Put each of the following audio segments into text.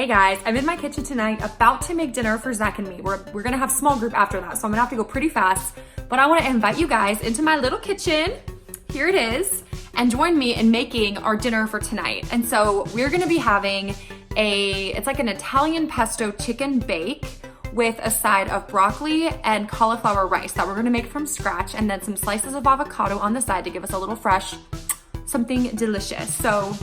Hey guys, I'm in my kitchen tonight about to make dinner for Zach and me. We're gonna have small group after that, so I'm gonna have to go pretty fast. But I wanna invite you guys into my little kitchen. Here it is, and join me in making our dinner for tonight. And so we're gonna be having it's like an Italian pesto chicken bake with a side of broccoli and cauliflower rice that we're gonna make from scratch, and then some slices of avocado on the side to give us a little fresh, something delicious. So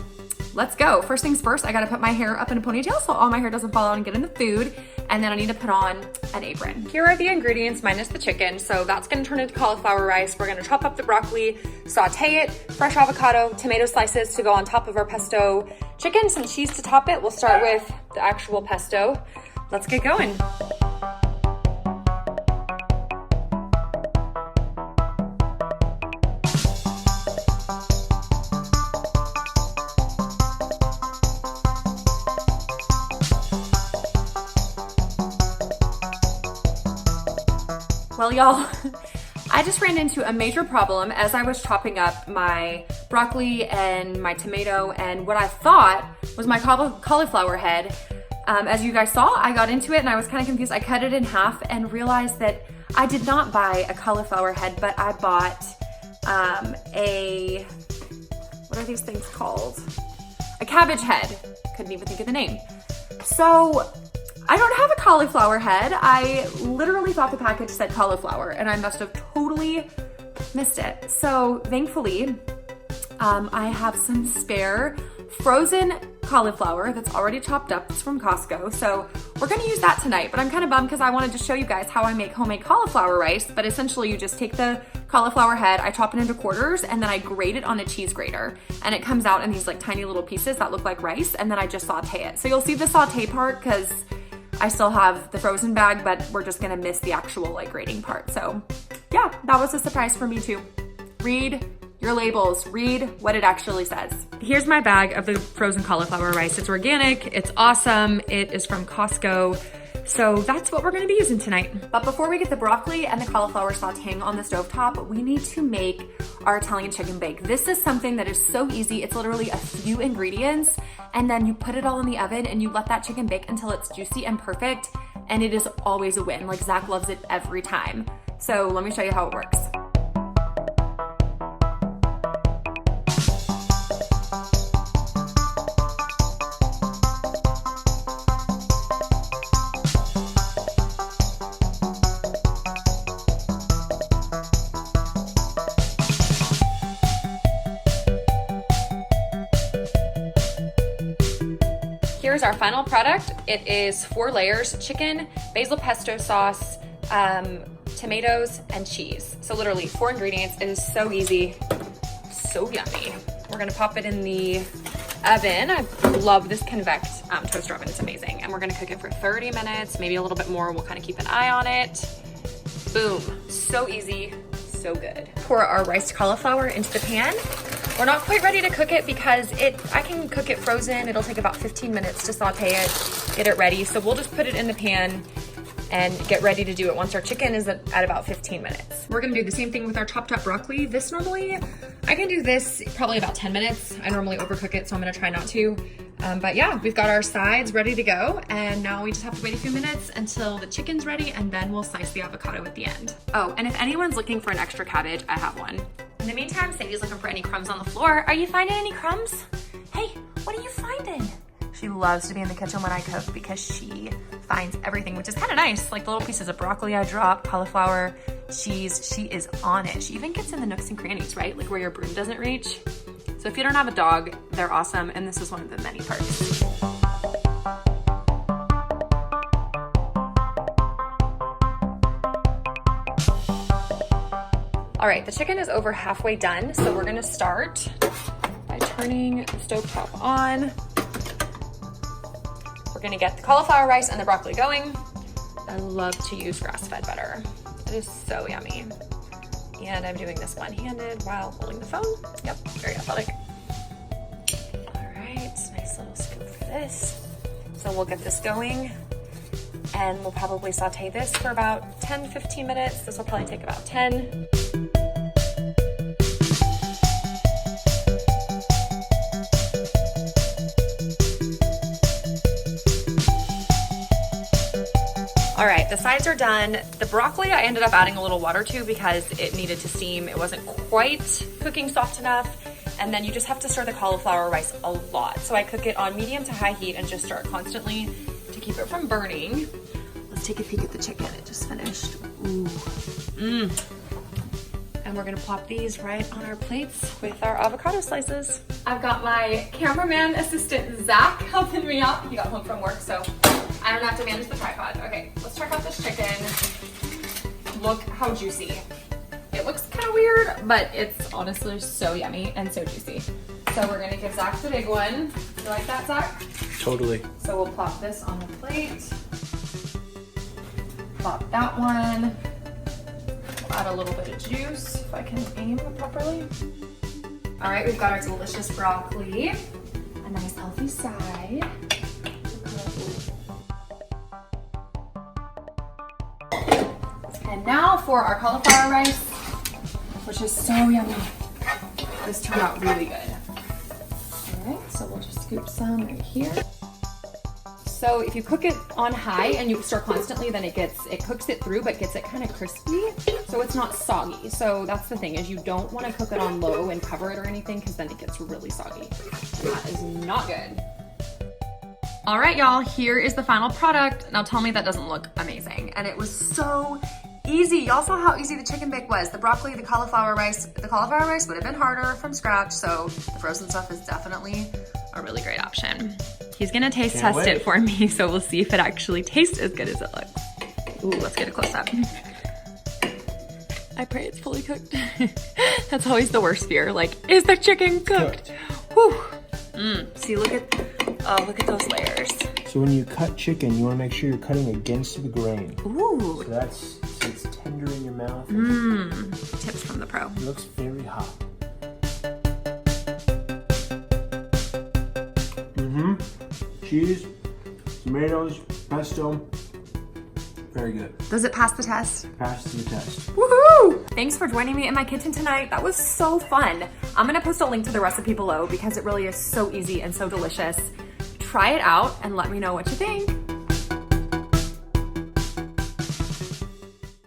let's go. First things first, I gotta put my hair up in a ponytail so all my hair doesn't fall out and get in the food. And then I need to put on an apron. Here are the ingredients minus the chicken. So that's gonna turn into cauliflower rice. We're gonna chop up the broccoli, saute it, fresh avocado, tomato slices to go on top of our pesto chicken, some cheese to top it. We'll start with the actual pesto. Let's get going. Well, y'all, I just ran into a major problem as I was chopping up my broccoli and my tomato and what I thought was my cauliflower head. As you guys saw, I got into it and I was kind of confused. I cut it in half and realized that I did not buy a cauliflower head, but I bought what are these things called? A cabbage head. Couldn't even think of the name. So I don't have a cauliflower head. I literally thought the package said cauliflower and I must have totally missed it. So thankfully, I have some spare frozen cauliflower that's already chopped up. It's from Costco. So we're gonna use that tonight, but I'm kind of bummed because I wanted to show you guys how I make homemade cauliflower rice. But essentially you just take the cauliflower head, I chop it into quarters, and then I grate it on a cheese grater. And it comes out in these like tiny little pieces that look like rice, and then I just saute it. So you'll see the saute part because I still have the frozen bag, but we're just gonna miss the actual like grating part. So yeah, that was a surprise for me too. Read your labels, read what it actually says. Here's my bag of the frozen cauliflower rice. It's organic, it's awesome, it is from Costco. So that's what we're gonna be using tonight. But before we get the broccoli and the cauliflower sauteing on the stovetop, we need to make our Italian chicken bake. This is something that is so easy. It's literally a few ingredients, and then you put it all in the oven and you let that chicken bake until it's juicy and perfect, and it is always a win. Like Zach loves it every time. So let me show you how it works. Here's our final product. It is 4 layers: chicken, basil pesto sauce, tomatoes, and cheese. So literally 4 ingredients. It is so easy, so yummy. We're gonna pop it in the oven. I love this convect toaster oven, it's amazing. And we're gonna cook it for 30 minutes, maybe a little bit more. We'll kind of keep an eye on it. Boom, so easy, so good. Pour our riced cauliflower into the pan. We're not quite ready to cook it because I can cook it frozen. It'll take about 15 minutes to saute it, get it ready. So we'll just put it in the pan and get ready to do it once our chicken is at about 15 minutes. We're gonna do the same thing with our chopped up broccoli. I can do this probably about 10 minutes. I normally overcook it, so I'm gonna try not to. But yeah, we've got our sides ready to go, and now we just have to wait a few minutes until the chicken's ready, and then we'll slice the avocado at the end. Oh, and if anyone's looking for an extra cabbage, I have one. In the meantime, Sadie's looking for any crumbs on the floor. Are you finding any crumbs? Hey, what are you finding? She loves to be in the kitchen when I cook because she finds everything, which is kind of nice. Like the little pieces of broccoli I dropped, cauliflower, cheese, she is on it. She even gets in the nooks and crannies, right? Like where your broom doesn't reach. So if you don't have a dog, they're awesome, and this is one of the many perks. All right, the chicken is over halfway done, so we're gonna start by turning the stovetop on. We're gonna get the cauliflower rice and the broccoli going. I love to use grass-fed butter. It is so yummy. And I'm doing this one-handed while holding the phone. Yep, very athletic. All right, nice little scoop of this. So we'll get this going, and we'll probably saute this for about 10-15 minutes. This will probably take about 10. All right, the sides are done. The broccoli I ended up adding a little water to because it needed to steam. It wasn't quite cooking soft enough. And then you just have to stir the cauliflower rice a lot. So I cook it on medium to high heat and just stir it constantly to keep it from burning. Let's take a peek at the chicken. It just finished. Ooh. Mmm. And we're gonna plop these right on our plates with our avocado slices. I've got my cameraman assistant, Zach, helping me out. He got home from work, so I don't have to manage the tripod. Okay, let's check out this chicken. Look how juicy. It looks kind of weird, but it's honestly so yummy and so juicy. So we're gonna give Zach the big one. You like that, Zach? Totally. So we'll plop this on the plate. Plop that one. We'll add a little bit of juice if I can aim properly. All right, we've got our delicious broccoli. A nice healthy side. And now for our cauliflower rice, which is so yummy. This turned out really good. All right, so we'll just scoop some right here. So if you cook it on high and you stir constantly, then it cooks it through, but gets it kind of crispy, so it's not soggy. So that's the thing, is you don't want to cook it on low and cover it or anything, because then it gets really soggy. And that is not good. All right, y'all, here is the final product. Now tell me that doesn't look amazing. And it was so easy. Y'all saw how easy the chicken bake was. The broccoli, the cauliflower rice. The cauliflower rice would have been harder from scratch, so the frozen stuff is definitely a really great option. He's gonna taste test it for me, so we'll see if it actually tastes as good as it looks. Ooh, let's get a close up. I pray it's fully cooked. That's always the worst fear. Like, is the chicken cooked? Whew. See, look at those layers. So when you cut chicken, you want to make sure you're cutting against the grain. Ooh. So it's tender in your mouth. Tips from the pro. It looks very hot. Cheese, tomatoes, pesto. Very good. Does it pass the test? Passes the test. Woohoo! Thanks for joining me in my kitchen tonight. That was so fun. I'm gonna post a link to the recipe below because it really is so easy and so delicious. Try it out and let me know what you think.